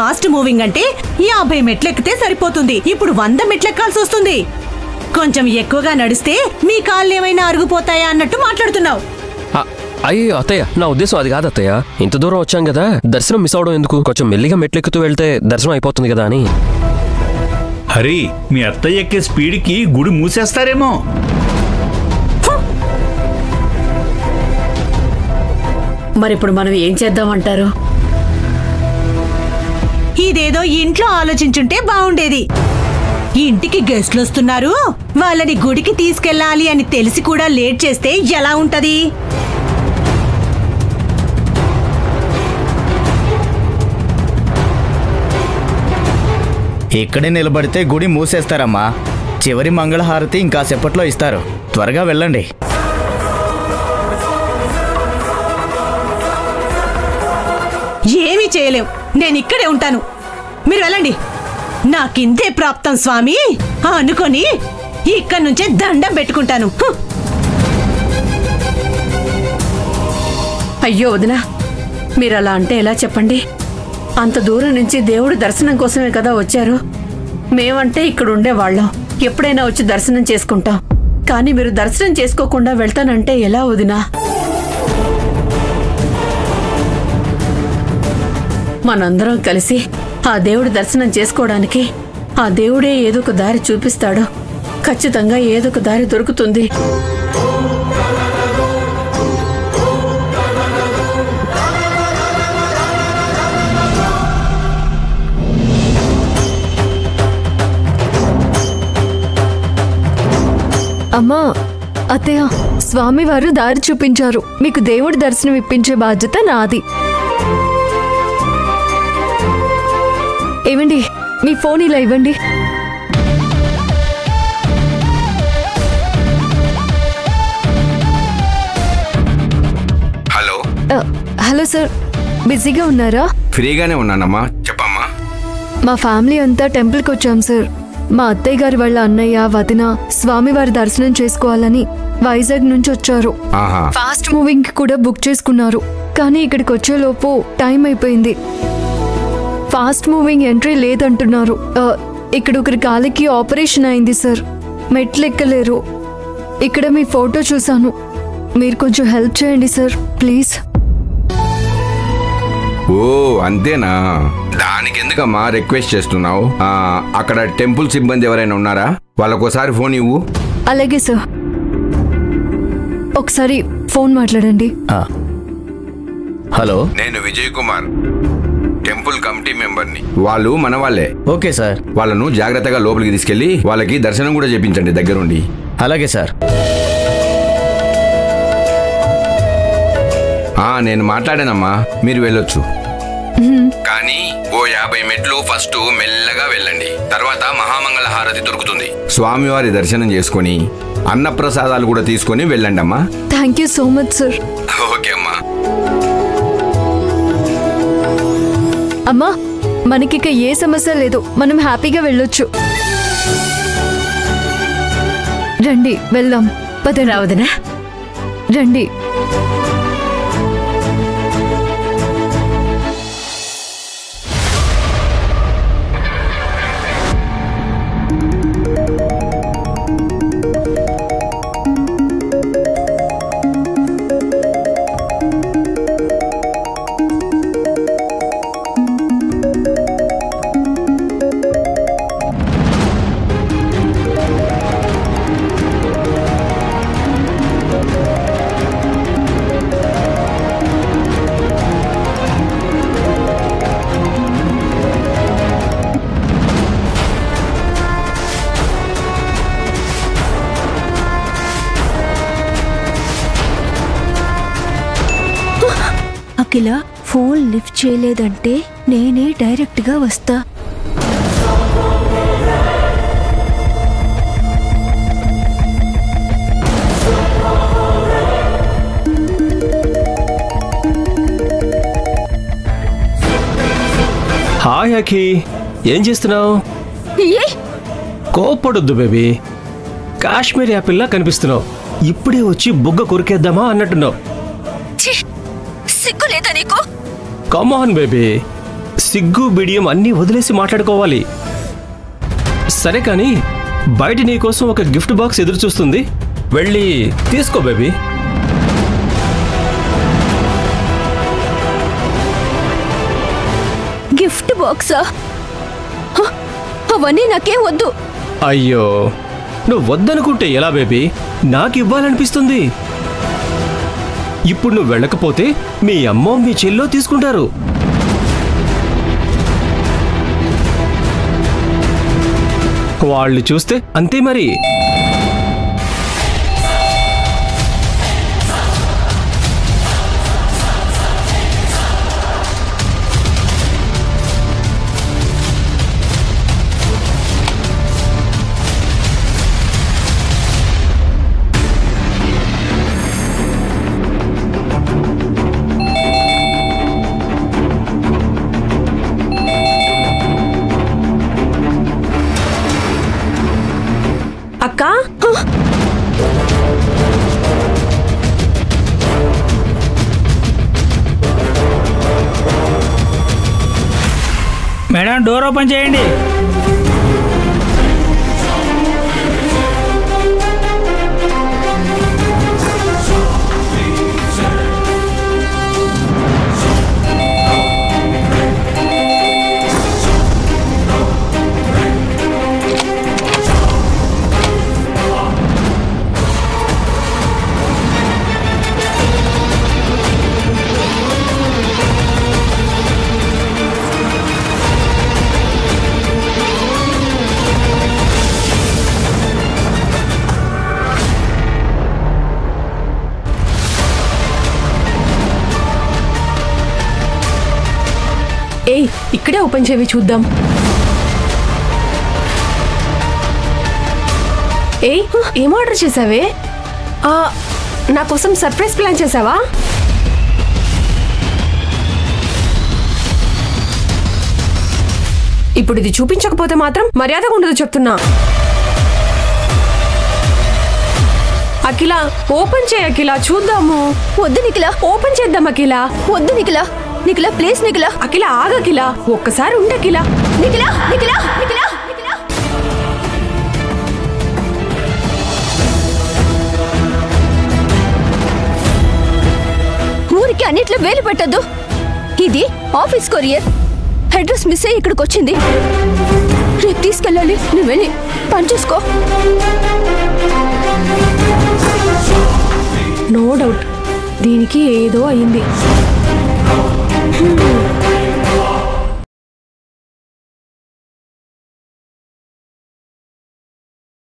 Fast moving అంటే 50 మెట్లెక్కితే సరిపోతుంది. ఇప్పుడు 100 మెట్లెక్కాల్సి వస్తుంది. కొంచెం ఎక్కువగా నడిస్తే మీ కాళ్ళు ఏమైనా అరుగుపోతాయా అన్నట్టు మాట్లాడుతున్నావు. అయ్యో అత్తయ్య, నా ఉద్దేశం అది కాదు అత్తయ్య. ఇంత దూరం వచ్చాం కదా, దర్శనం మిస్ అవడం ఎందుకు? కొంచెం మెల్లిగా మెట్లెక్కుతూ వెళ్తే దర్శనం అయిపోతుంది కదా అని. హరి, మీ అత్తయ్య ఎక్కే స్పీడ్కి గుడి మూసేస్తారేమో. మరిప్పుడు మనం ఏం చేద్దామంటారు? ఇదేదో ఇంట్లో ఆలోచించుంటే బాగుండేది. ఇంటికి గెస్ట్లు వస్తున్నారు, వాళ్ళని గుడికి తీసుకెళ్ళాలి అని తెలిసి కూడా లేట్ చేస్తే ఎలా ఉంటది? ఇక్కడే నిలబడితే గుడి మూసేస్తారమ్మా. చివరి మంగళహారతి ఇంకాసేపట్లో ఇస్తారు. త్వరగా వెళ్ళండి. ఏమీ చేయలేం, నేను ఇక్కడే ఉంటాను. మీరు వెళ్ళండి. నాకింతే ప్రాప్తం స్వామి అనుకొని ఇక్కడి నుంచే దండం పెట్టుకుంటాను. అయ్యో వదినా, మీరు అలా అంటే ఎలా చెప్పండి? అంత దూరం నుంచి దేవుడు దర్శనం కోసమే కదా వచ్చారు. మేమంటే ఇక్కడ ఉండేవాళ్ళం, ఎప్పుడైనా వచ్చి దర్శనం చేసుకుంటాం. కానీ మీరు దర్శనం చేసుకోకుండా వెళ్తానంటే ఎలా వదినా? మనందరం కలిసి ఆ దేవుడి దర్శనం చేసుకోవడానికి ఆ దేవుడే ఏదో ఒక దారి చూపిస్తాడు. ఖచ్చితంగా ఏదో ఒక దారి దొరుకుతుంది. అమ్మా, అత్తయ్య, స్వామివారు దారి చూపించారు. మీకు దేవుడి దర్శనం ఇప్పించే బాధ్యత నాది. ఏమండి, మీ ఫోన్ ఇలా ఇవ్వండి. హలో. హలో సార్, బిజీగా ఉన్నారా? ఫ్రీగానే ఉన్నానమ్మా, చెప్పమ్మా. మా ఫ్యామిలీ అంతా టెంపుల్కి వచ్చాం సార్. మా అత్తయ్య గారి వాళ్ళ అన్నయ్య, వదిన స్వామివారి దర్శనం చేసుకోవాలని వైజాగ్ నుంచి వచ్చారు. ఫాస్ట్ మూవింగ్ కి కూడా బుక్ చేసుకున్నారు. కానీ ఇక్కడికి వచ్చేలోపు టైం అయిపోయింది. ఫాస్ట్ మూవింగ్ ఎంట్రీ లేదంటున్నారు. ఇక్కడ ఒకరి కాలికి ఆపరేషన్ అయింది సార్, మెట్లు ఎక్కలేరు. ఇక్కడ మీ ఫోటో చూసాను, మీరు కొంచెం హెల్ప్ చేయండి సార్ ప్లీజ్. ఓ అంతేనా? దానికి ఎందుకమ్మా రిక్వెస్ట్ చేస్తున్నావు? అక్కడ టెంపుల్ సిబ్బంది ఎవరైనా ఉన్నారా? వాళ్ళకోసారి ఫోన్ ఇవ్వు. అలాగే సార్, ఒకసారి ఫోన్ మాట్లాడండి. హలో, నేను విజయ్ కుమార్, టెంపుల్ కమిటీ మెంబర్ని. వాళ్ళు మన వాళ్ళే. Okay sir. వాళ్ళను జాగ్రత్తగా లోపలికి తీసుకెళ్లి వాళ్ళకి దర్శనం కూడా చేయించండి దగ్గరుండి. అలాగే సార్. నేను మాట్లాడానమ్మా, మీరు వెళ్ళొచ్చు. కానీ ఓ 50 మెట్లు ఫస్ట్ మెల్లగా వెళ్ళండి. తర్వాత మహామంగళ హారతి దొరుకుతుంది. స్వామివారి దర్శనం చేసుకుని అన్నప్రసాదాలు కూడా తీసుకుని వెళ్ళండి అమ్మా. Thank you so much sir. Okay అమ్మా. అమ్మా, మనకిక ఏ సమస్య లేదు, మనం హ్యాపీగా వెళ్ళొచ్చు. రండి వెళ్దాం. పదండి వదినా, రండి. అఖిల ఫోన్ లిఫ్ట్ చేయలేదంటే నేనే డైరెక్ట్గా వస్తా. హాయ్ అఖి, ఏం చేస్తున్నావు? కోప్పడొద్దు బేబీ, కాశ్మీర్ యాపిల్లా కనిపిస్తున్నావు. ఇప్పుడే వచ్చి బుగ్గ కొరికేద్దామా అన్నట్టున్నావు. సిగ్గు లేదా నీకు? కమ్ ఆన్ బేబీ, సిగ్గు బిడియం అన్నీ వదిలేసి మాట్లాడుకోవాలి. సరే కానీ బయట నీకోసం ఒక గిఫ్ట్ బాక్స్ ఎదురు చూస్తుంది, వెళ్ళి తీసుకో బేబీ. గిఫ్ట్ బాక్సా? అవన్నీ నాకేం వద్దు. అయ్యో, నువ్వు వద్దనుకుంటే ఎలా బేబీ? నాకు ఇవ్వాలనిపిస్తుంది. ఇప్పుడు నువ్వు వెళ్ళకపోతే మీ అమ్మో మీ చెల్లో తీసుకుంటారు. వాళ్ళు చూస్తే అంతే మరి. అక్క, మేడం డోర్ ఓపెన్ చేయండి. ఏయ్, ఇక్కడే ఓపెన్ చేవి చూద్దాం. ఏయ్, ఏం ఆర్డర్ చేసావే? నా కోసం సర్ప్రైజ్ ప్లాన్ చేసావా? ఇప్పుడు ఇది చూపించకపోతే మాత్రం మర్యాదగా ఉండదు చెప్తున్నా. అఖిల, ఓపెన్ చేయి అఖిల, చూద్దాము. వద్దు నిఖిల. ఓపెన్ చేద్దాం అఖిల. వద్దు నిఖిల. నిఖిల ప్లీజ్ నిఖిల. అఖిల ఆగఖిల, ఒక్కసారి ఉండఖిల. నిఖిల నిఖిల నిఖిల నిఖిల. ఊరికి అన్నిట్లో వేలు పెట్టద్దు. ఇది ఆఫీస్ కొరియర్. అడ్రస్ మిస్ అయ్యి ఇక్కడికి వచ్చింది. రేపు తీసుకెళ్ళాలి. నువ్వు వెళ్ళి పని చూసుకో. నో డౌట్ దీనికి ఏదో అయింది.